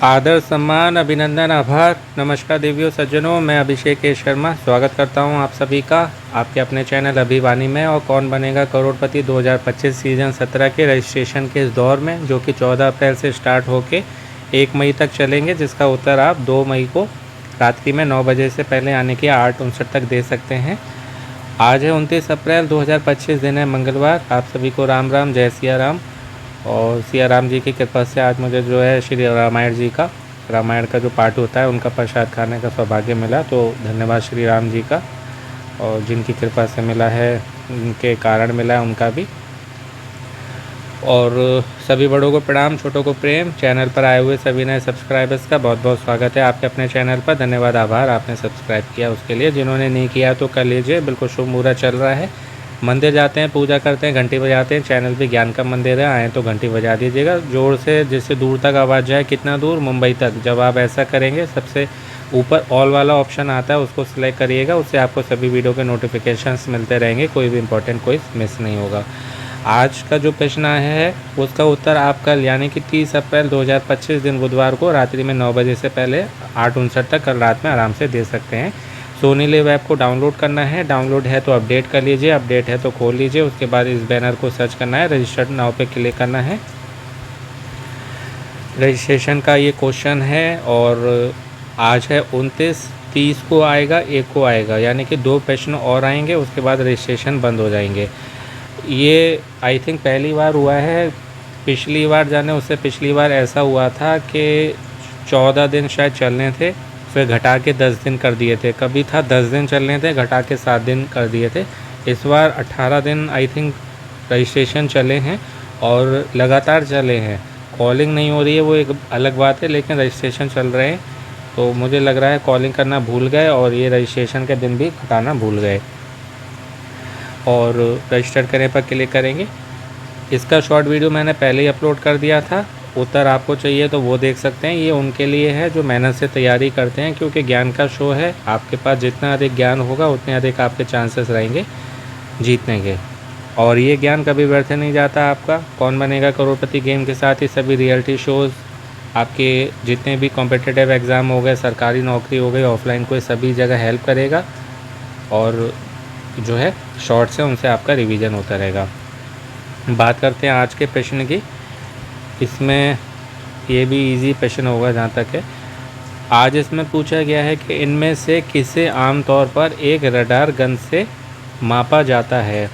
आदर सम्मान अभिनंदन आभार। नमस्कार देवियों सज्जनों, मैं अभिषेक के शर्मा स्वागत करता हूं आप सभी का आपके अपने चैनल अभिवानी में। और कौन बनेगा करोड़पति 2025 सीज़न 17 के रजिस्ट्रेशन के इस दौर में, जो कि 14 अप्रैल से स्टार्ट होके 1 मई तक चलेंगे, जिसका उत्तर आप 2 मई को रात्रि में 9 बजे से पहले आने की 8:59 तक दे सकते हैं। आज है 29 अप्रैल 2025, दिन है मंगलवार। आप सभी को राम राम, जय सिया राम। और सिया राम जी की कृपा से आज मुझे जो है श्री रामायण का जो पाठ होता है उनका प्रसाद खाने का सौभाग्य मिला, तो धन्यवाद श्री राम जी का। और जिनकी कृपा से मिला है, उनके कारण मिला है उनका भी। और सभी बड़ों को प्रणाम, छोटों को प्रेम। चैनल पर आए हुए सभी नए सब्सक्राइबर्स का बहुत बहुत स्वागत है आपके अपने चैनल पर। धन्यवाद, आभार आपने सब्सक्राइब किया उसके लिए। जिन्होंने नहीं किया तो कर लीजिए, बिल्कुल शुभ मुहूर्त चल रहा है। मंदिर जाते हैं, पूजा करते हैं, घंटी बजाते हैं। चैनल पे ज्ञान का मंदिर है, आए तो घंटी बजा दीजिएगा जोर से, जिससे दूर तक आवाज़ जाए। कितना दूर? मुंबई तक। जब आप ऐसा करेंगे, सबसे ऊपर ऑल वाला ऑप्शन आता है, उसको सिलेक्ट करिएगा। उससे आपको सभी वीडियो के नोटिफिकेशंस मिलते रहेंगे, कोई भी इंपॉर्टेंट कोई मिस नहीं होगा। आज का जो प्रश्न आया है उसका उत्तर आप कल यानी कि 30 अप्रैल 2025 दिन बुधवार को रात्रि में 9 बजे से पहले 8:59 तक कल रात में आराम से दे सकते हैं। सोनी लिव ऐप को डाउनलोड करना है, डाउनलोड है तो अपडेट कर लीजिए, अपडेट है तो खोल लीजिए। उसके बाद इस बैनर को सर्च करना है, रजिस्टर्ड नाउ पे क्लिक करना है। रजिस्ट्रेशन का ये क्वेश्चन है और आज है 29, 30 को आएगा, 1 को आएगा, यानी कि 2 प्रश्न और आएंगे, उसके बाद रजिस्ट्रेशन बंद हो जाएंगे। ये आई थिंक पहली बार हुआ है। पिछली बार जाने उससे पिछली बार ऐसा हुआ था कि 14 दिन शायद चलने थे, फिर घटा के 10 दिन कर दिए थे। कभी था 10 दिन चलने थे, घटा के 7 दिन कर दिए थे। इस बार 18 दिन आई थिंक रजिस्ट्रेशन चले हैं और लगातार चले हैं। कॉलिंग नहीं हो रही है वो एक अलग बात है, लेकिन रजिस्ट्रेशन चल रहे हैं। तो मुझे लग रहा है कॉलिंग करना भूल गए और ये रजिस्ट्रेशन के दिन भी घटाना भूल गए। और रजिस्टर करने पर क्लिक करेंगे। इसका शॉर्ट वीडियो मैंने पहले ही अपलोड कर दिया था, उत्तर आपको चाहिए तो वो देख सकते हैं। ये उनके लिए है जो मेहनत से तैयारी करते हैं, क्योंकि ज्ञान का शो है। आपके पास जितना अधिक ज्ञान होगा उतने अधिक आपके चांसेस रहेंगे जीतने के। और ये ज्ञान कभी व्यर्थ नहीं जाता आपका। कौन बनेगा करोड़पति गेम के साथ ही सभी रियलिटी शोज़, आपके जितने भी कॉम्पिटिटिव एग्ज़ाम हो गए, सरकारी नौकरी हो गई, ऑफलाइन कोई, सभी जगह हेल्प करेगा। और जो है शॉर्ट्स है उनसे आपका रिवीजन होता रहेगा। बात करते हैं आज के प्रश्न की। इसमें ये भी इजी प्रश्न होगा जहाँ तक है। आज इसमें पूछा गया है कि इनमें से किसे आमतौर पर एक रडार गन से मापा जाता है?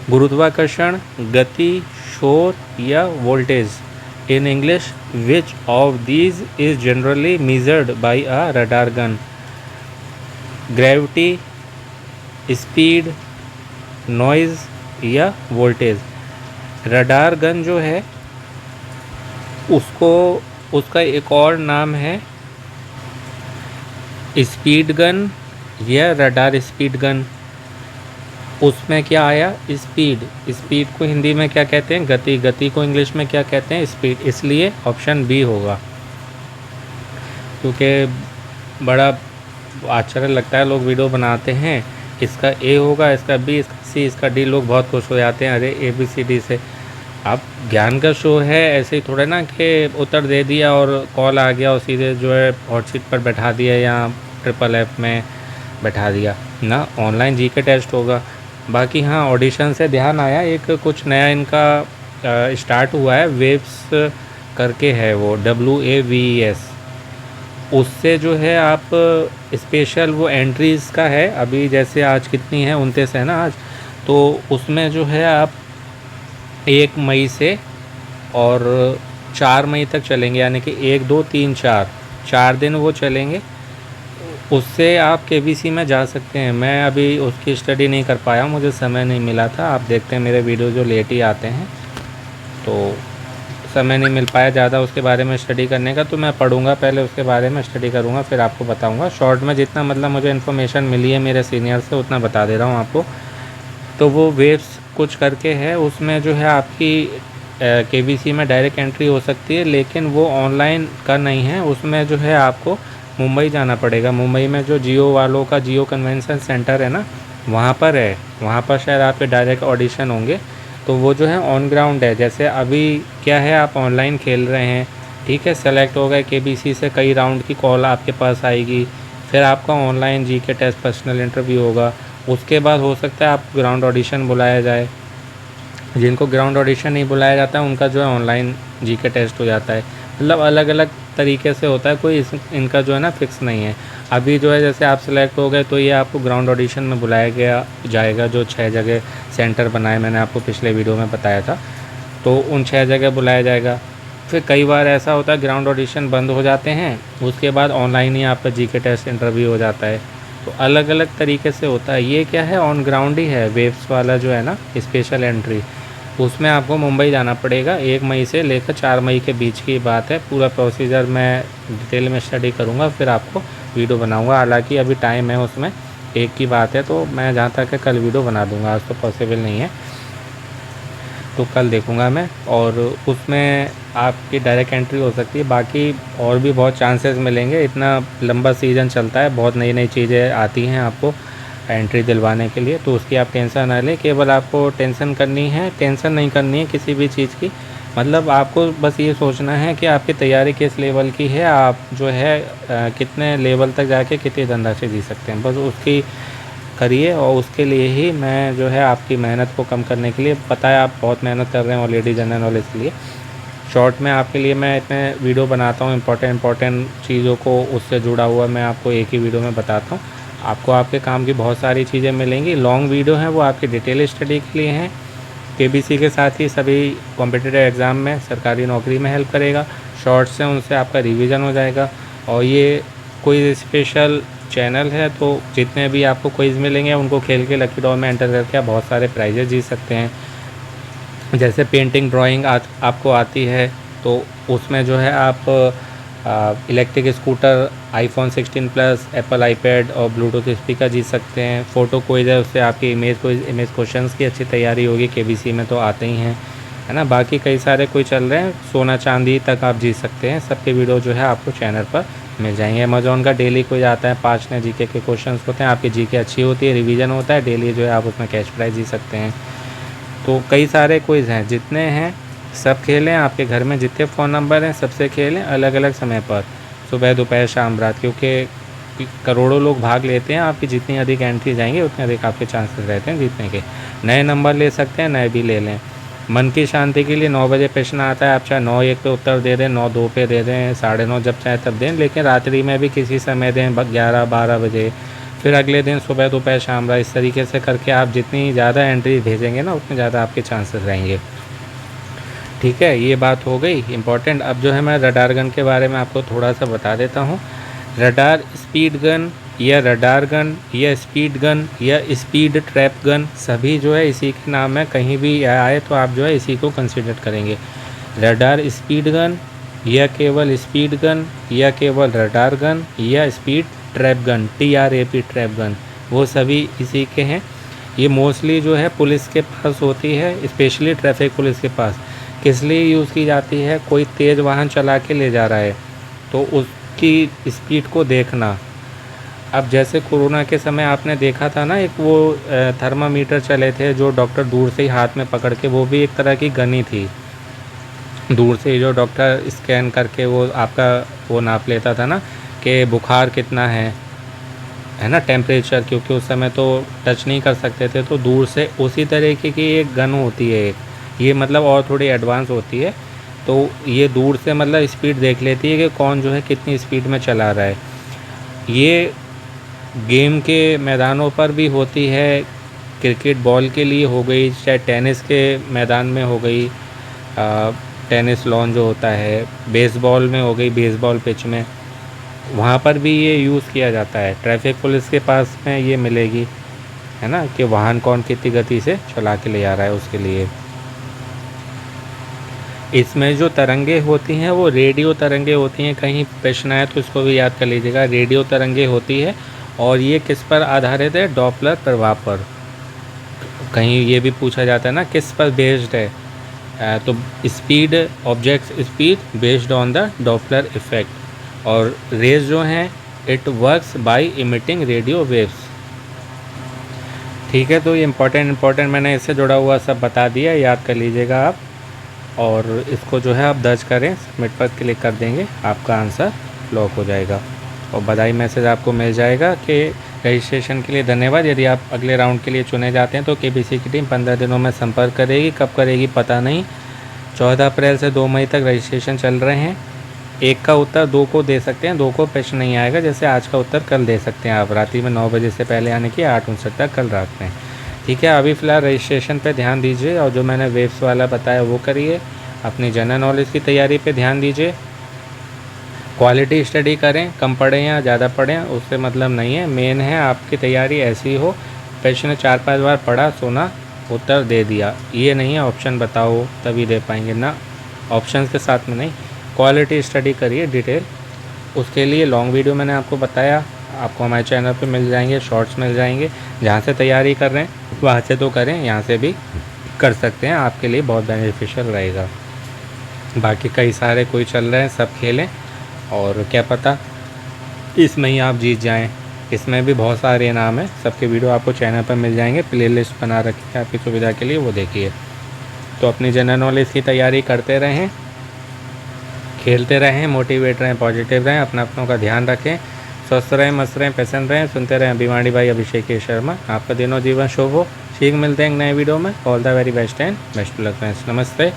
गुरुत्वाकर्षण, गति, शोर या voltage? In English, which of these is generally measured by a radar gun? Gravity, speed, noise या वोल्टेज? रडार गन जो है उसका एक और नाम है स्पीड गन या रडार स्पीड गन। उसमें क्या आया? स्पीड को हिंदी में क्या कहते हैं? गति। गति को इंग्लिश में क्या कहते हैं? स्पीड। इसलिए ऑप्शन बी होगा, क्योंकि बड़ा आश्चर्य लगता है, लोग वीडियो बनाते हैं, इसका ए होगा, इसका बी, इसका सी, इसका डी, लोग बहुत खुश हो जाते हैं, अरे ABCD से। अब ज्ञान का शो है, ऐसे ही थोड़ा ना कि उत्तर दे दिया और कॉल आ गया और सीधे जो है हॉट सीट पर बैठा दिया या FFF में बैठा दिया ना। ऑनलाइन GK टेस्ट होगा। बाकी हाँ, ऑडिशन से ध्यान आया, एक कुछ नया इनका स्टार्ट हुआ है, वेव्स करके है वो, WAVES। उससे जो है आप स्पेशल वो एंट्रीज़ का है। अभी जैसे आज कितनी है, 29 है ना आज, तो उसमें जो है आप 1 मई से और 4 मई तक चलेंगे, यानी कि 1, 2, 3, 4 दिन वो चलेंगे। उससे आप KBC में जा सकते हैं। मैं अभी उसकी स्टडी नहीं कर पाया, मुझे समय नहीं मिला था। आप देखते हैं मेरे वीडियो जो लेट ही आते हैं, तो समय नहीं मिल पाया ज़्यादा उसके बारे में स्टडी करने का। तो मैं पढ़ूंगा पहले, उसके बारे में स्टडी करूंगा, फिर आपको बताऊंगा। शॉर्ट में जितना मतलब मुझे इन्फॉर्मेशन मिली है मेरे सीनियर से, उतना बता दे रहा हूं आपको। तो वो वेव्स कुछ करके है, उसमें जो है आपकी KBC में डायरेक्ट एंट्री हो सकती है, लेकिन वो ऑनलाइन का नहीं है। उसमें जो है आपको मुंबई जाना पड़ेगा। मुंबई में जो जियो वालों का जियो कन्वेंशन सेंटर है ना, वहाँ पर है, वहाँ पर शायद आपके डायरेक्ट ऑडिशन होंगे। तो वो जो है ऑन ग्राउंड है। जैसे अभी क्या है, आप ऑनलाइन खेल रहे हैं ठीक है, सेलेक्ट हो गए केबीसी से, कई राउंड की कॉल आपके पास आएगी, फिर आपका online GK test personal interview होगा। उसके बाद हो सकता है आप ग्राउंड ऑडिशन बुलाया जाए। जिनको ग्राउंड ऑडिशन नहीं बुलाया जाता है उनका जो है ऑनलाइन जीके टेस्ट हो जाता है। मतलब अलग अलग तरीके से होता है, कोई इनका जो है ना फिक्स नहीं है। अभी जो है जैसे आप सेलेक्ट हो गए तो ये आपको ग्राउंड ऑडिशन में बुलाया गया जाएगा, जो 6 जगह सेंटर बनाए मैंने आपको पिछले वीडियो में बताया था, तो उन 6 जगह बुलाया जाएगा। फिर कई बार ऐसा होता है ग्राउंड ऑडिशन बंद हो जाते हैं, उसके बाद ऑनलाइन ही आपका जीके टेस्ट इंटरव्यू हो जाता है। तो अलग अलग तरीके से होता है। ये क्या है, ऑन ग्राउंड ही है, वेव्स वाला जो है ना स्पेशल एंट्री, उसमें आपको मुंबई जाना पड़ेगा। 1 मई से लेकर 4 मई के बीच की बात है। पूरा प्रोसीजर मैं डिटेल में स्टडी करूँगा, फिर आपको वीडियो बनाऊँगा। हालांकि अभी टाइम है उसमें, एक की बात है, तो मैं जहाँ तक है कल वीडियो बना दूँगा, आज तो पॉसिबल नहीं है, तो कल देखूँगा मैं। और उसमें आपकी डायरेक्ट एंट्री हो सकती है। बाकी और भी बहुत चांसेस मिलेंगे, इतना लंबा सीज़न चलता है, बहुत नई नई चीज़ें आती हैं आपको एंट्री दिलवाने के लिए, तो उसकी आप टेंशन ना लें। केवल आपको टेंशन नहीं करनी है किसी भी चीज़ की। मतलब आपको बस ये सोचना है कि आपकी तैयारी किस लेवल की है, आप जो है कितने लेवल तक जाके कितनी धनराशि जी सकते हैं, बस उसकी करिए। और उसके लिए ही मैं जो है आपकी मेहनत को कम करने के लिए, पता है आप बहुत मेहनत कर रहे हैं ऑलरेडी जनरल नॉलेज के लिए, शॉर्ट में आपके लिए मैं इतने वीडियो बनाता हूँ, इंपॉर्टेंट चीज़ों को उससे जुड़ा हुआ मैं आपको एक ही वीडियो में बताता हूँ। आपको आपके काम की बहुत सारी चीज़ें मिलेंगी। लॉन्ग वीडियो हैं वो आपकी डिटेल स्टडी के लिए हैं। केबीसी के साथ ही सभी कॉम्पिटिटिव एग्ज़ाम में, सरकारी नौकरी में हेल्प करेगा। शॉर्ट्स से उनसे आपका रिवीजन हो जाएगा। और ये कोई स्पेशल चैनल है, तो जितने भी आपको क्विज़ मिलेंगे उनको खेल के लकी ड्रॉ में एंटर करके आप बहुत सारे प्राइजेज जीत सकते हैं। जैसे पेंटिंग ड्राइंग आपको आती है, तो उसमें जो है आप electric scooter, iPhone 16 plus, Apple iPad और ब्लूटूथ स्पीकर जीत सकते हैं। फ़ोटो क्विज़ है, उससे आपकी इमेज क्वेश्चंस की अच्छी तैयारी होगी, केबीसी में तो आते ही हैं, है ना। बाकी कई सारे कोई चल रहे हैं, सोना चांदी तक आप जीत सकते हैं। सबके वीडियो जो है आपको चैनल पर मिल जाएंगे। अमेज़ॉन का डेली क्विज आता है, 5 नए जीके के क्वेश्चन होते हैं। आपकी जीके अच्छी होती है, रिवीजन होता है डेली, जो है आप उसमें कैश प्राइज़ जीत सकते हैं। तो कई सारे क्विज़ हैं, जितने हैं सब खेलें। आपके घर में जितने फ़ोन नंबर हैं सबसे खेलें, अलग अलग समय पर, सुबह दोपहर शाम रात, क्योंकि करोड़ों लोग भाग लेते हैं। आपकी जितनी अधिक एंट्री जाएंगे उतने अधिक आपके चांसेस रहते हैं जीतने के। नए नंबर ले सकते हैं, नए भी ले लें। मन की शांति के लिए 9 बजे प्रश्न आता है, आप चाहे 9:01 पे उत्तर दे दें, 9:02 पे दे दें, 9:30 जब चाहे तब दें, लेकिन रात्रि में भी किसी समय दें, 11-12 बजे, फिर अगले दिन सुबह दोपहर शाम रात। इस तरीके से करके आप जितनी ज़्यादा एंट्री भेजेंगे ना, उतने ज़्यादा आपके चांसेस रहेंगे। ठीक है, ये बात हो गई इंपॉर्टेंट। अब जो है मैं रडार गन के बारे में आपको थोड़ा सा बता देता हूँ। रडार स्पीड गन या रडार गन या स्पीड गन या स्पीड ट्रैप गन, सभी जो है इसी के नाम है। कहीं भी आए तो आप जो है इसी को कंसिडर करेंगे। रडार स्पीड गन या केवल स्पीड गन या केवल रडार गन या speed trap gun, TRAP trap gun, वो सभी इसी के हैं। ये मोस्टली जो है पुलिस के पास होती है, स्पेशली ट्रैफिक पुलिस के पास। किस लिए यूज़ की जाती है, कोई तेज़ वाहन चला के ले जा रहा है तो उसकी स्पीड को देखना। अब जैसे कोरोना के समय आपने देखा था ना, एक वो थर्मामीटर चले थे जो डॉक्टर दूर से ही हाथ में पकड़ के, वो भी एक तरह की गन ही थी। दूर से ही जो डॉक्टर स्कैन करके वो आपका वो नाप लेता था ना कि बुखार कितना है ना, टेम्परेचर, क्योंकि उस समय तो टच नहीं कर सकते थे, तो दूर से उसी तरीके की एक गन होती है एक। ये मतलब और थोड़ी एडवांस होती है, तो ये दूर से मतलब स्पीड देख लेती है कि कौन जो है कितनी स्पीड में चला रहा है। ये गेम के मैदानों पर भी होती है, क्रिकेट बॉल के लिए हो गई, चाहे टेनिस के मैदान में हो गई, टेनिस लॉन जो होता है, बेसबॉल में हो गई, बेसबॉल पिच में, वहाँ पर भी ये यूज़ किया जाता है। ट्रैफिक पुलिस के पास में ये मिलेगी, है ना, कि वाहन कौन कितनी गति से चला के ले जा रहा है, उसके लिए। इसमें जो तरंगे होती हैं वो रेडियो तरंगे होती हैं। कहीं प्रश्न आए तो इसको भी याद कर लीजिएगा, रेडियो तरंगे होती है। और ये किस पर आधारित है, डॉपलर प्रभाव पर। कहीं ये भी पूछा जाता है ना किस पर बेस्ड है, तो speed, object speed based on the Doppler effect. और रेज जो हैं, it works by emitting radio waves. ठीक है, तो ये इंपॉर्टेंट मैंने इससे जुड़ा हुआ सब बता दिया, याद कर लीजिएगा आप। और इसको जो है आप दर्ज करें, सबमिट पर क्लिक कर देंगे, आपका आंसर लॉक हो जाएगा और बधाई मैसेज आपको मिल जाएगा कि रजिस्ट्रेशन के लिए धन्यवाद। यदि आप अगले राउंड के लिए चुने जाते हैं तो केबीसी की टीम 15 दिनों में संपर्क करेगी। कब करेगी पता नहीं। 14 अप्रैल से 2 मई तक रजिस्ट्रेशन चल रहे हैं। एक का उत्तर 2 को दे सकते हैं, 2 को प्रश्न नहीं आएगा। जैसे आज का उत्तर कल दे सकते हैं आप, रात्रि में 9 बजे से पहले आने की, 8:59 तक कल रात में। ठीक है, अभी फ़िलहाल रजिस्ट्रेशन पे ध्यान दीजिए और जो मैंने वेब्स वाला बताया वो करिए। अपनी जनरल नॉलेज की तैयारी पे ध्यान दीजिए। क्वालिटी स्टडी करें, कम पढ़ें या ज़्यादा पढ़ें उससे मतलब नहीं है। मेन है आपकी तैयारी ऐसी हो, प्रश्न 4-5 बार पढ़ा, सुना, उत्तर दे दिया। ये नहीं है ऑप्शन बताओ तभी दे पाएंगे ना, ऑप्शन के साथ में नहीं। क्वालिटी स्टडी करिए डिटेल। उसके लिए लॉन्ग वीडियो मैंने आपको बताया, आपको हमारे चैनल पे मिल जाएंगे, शॉर्ट्स मिल जाएंगे। जहाँ से तैयारी कर रहे हैं वहाँ से तो करें, यहाँ से भी कर सकते हैं, आपके लिए बहुत बेनिफिशियल रहेगा। बाकी कई सारे कोई चल रहे हैं, सब खेलें और क्या पता इसमें ही आप जीत जाएं। इसमें भी बहुत सारे इनाम हैं, सबके वीडियो आपको चैनल पर मिल जाएंगे। प्लेलिस्ट बना रखी है आपकी सुविधा के लिए, वो देखिए। तो अपनी जनरल नॉलेज की तैयारी करते रहें, खेलते रहें, मोटिवेट रहें, पॉजिटिव रहें, अपनों का ध्यान रखें, स्वस्थ रहें, मस्त रहें, प्रसन्न रहें। सुनते रहें अभिमानी भाई अभिषेक शर्मा। आपका दिनों जीवन शुभ हो। ठीक, मिलते हैं एक नए वीडियो में। All the very best and best luck friends. नमस्ते,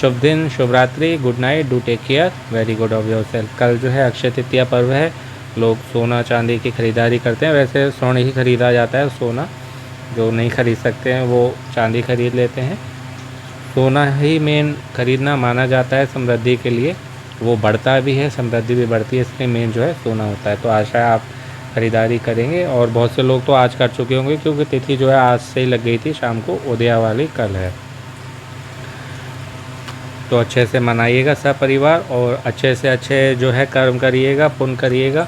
शुभ दिन, शुभ रात्रि, good night, do take care, very good of your self. कल जो है अक्षय तृतीया पर्व है, लोग सोना चांदी की खरीदारी करते हैं। वैसे स्वर्ण ही खरीदा जाता है, सोना जो नहीं खरीद सकते हैं वो चांदी खरीद लेते हैं। सोना ही मेन खरीदना माना जाता है समृद्धि के लिए, वो बढ़ता भी है, समृद्धि भी बढ़ती है, इसलिए मेन जो है सोना होता है। तो आशा है आप ख़रीदारी करेंगे और बहुत से लोग तो आज कर चुके होंगे क्योंकि तिथि जो है आज से ही लग गई थी, शाम को उदया वाली कल है। तो अच्छे से मनाइएगा सब परिवार और अच्छे से अच्छे जो है कर्म करिएगा, पुण्य करिएगा,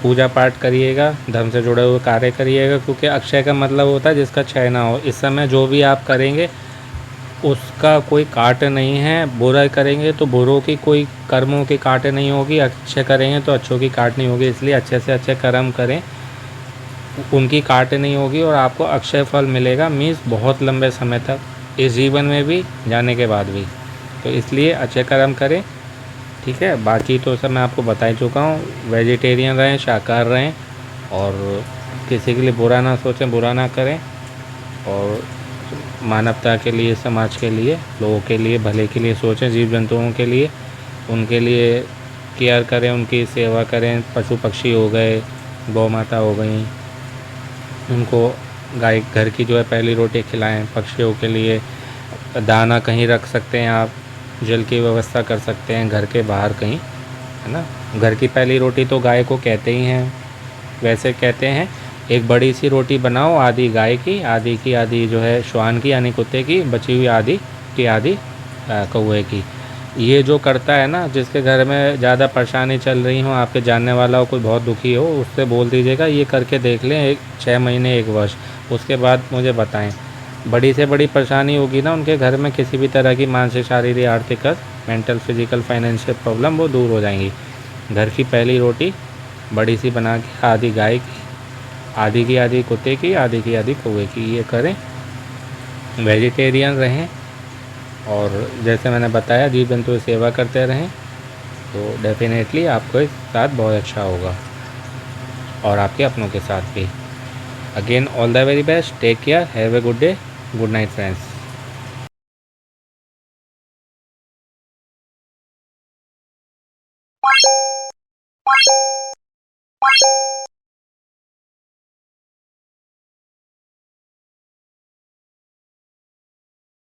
पूजा पाठ करिएगा, धर्म से जुड़े हुए कार्य करिएगा, क्योंकि अक्षय का मतलब होता है जिसका क्षय ना हो। इस समय जो भी आप करेंगे उसका कोई काट नहीं है। बुरा करेंगे तो बुरों की कोई कर्मों की काट नहीं होगी, अच्छे करेंगे तो अच्छों की काट नहीं होगी। इसलिए अच्छे से अच्छे कर्म करें, उनकी काट नहीं होगी और आपको अक्षय फल मिलेगा, मीन्स बहुत लंबे समय तक, इस जीवन में भी, जाने के बाद भी। तो इसलिए अच्छे कर्म करें। ठीक है, बाकी तो सब मैं आपको बता ही चुका हूँ। वेजिटेरियन रहें, शाकाहार रहें और किसी के लिए बुरा ना सोचें, बुरा ना करें और मानवता के लिए, समाज के लिए, लोगों के लिए, भले के लिए सोचें, जीव जंतुओं के लिए, उनके लिए केयर करें, उनकी सेवा करें। पशु पक्षी हो गए, गौ माता हो गई, उनको गाय घर की जो है पहली रोटी खिलाएं। पक्षियों के लिए दाना कहीं रख सकते हैं आप, जल की व्यवस्था कर सकते हैं घर के बाहर कहीं, है ना। घर की पहली रोटी तो गाय को कहते ही हैं, वैसे कहते हैं एक बड़ी सी रोटी बनाओ, आधी गाय की, आधी की आधी जो है श्वान की यानी कुत्ते की, बची हुई आधी की आधी कौवे की। ये जो करता है ना, जिसके घर में ज़्यादा परेशानी चल रही हो, आपके जानने वाला हो, कोई बहुत दुखी हो, उससे बोल दीजिएगा ये करके देख लें 6 महीने 1 वर्ष, उसके बाद मुझे बताएं। बड़ी से बड़ी परेशानी होगी ना उनके घर में, किसी भी तरह की मानसिक, शारीरिक, आर्थिक, मेंटल, फिजिकल, फाइनेंशियल प्रॉब्लम, वो दूर हो जाएंगी। घर की पहली रोटी बड़ी सी बना के, आधी गाय की, आधी की आधी कुत्ते की, आधी की आधी कौवे की, ये करें। वेजिटेरियन रहें और जैसे मैंने बताया जीव जंतु की सेवा करते रहें, तो डेफिनेटली आपको इस साथ बहुत अच्छा होगा और आपके अपनों के साथ भी। Again all the very best, take care, have a good day, good night friends.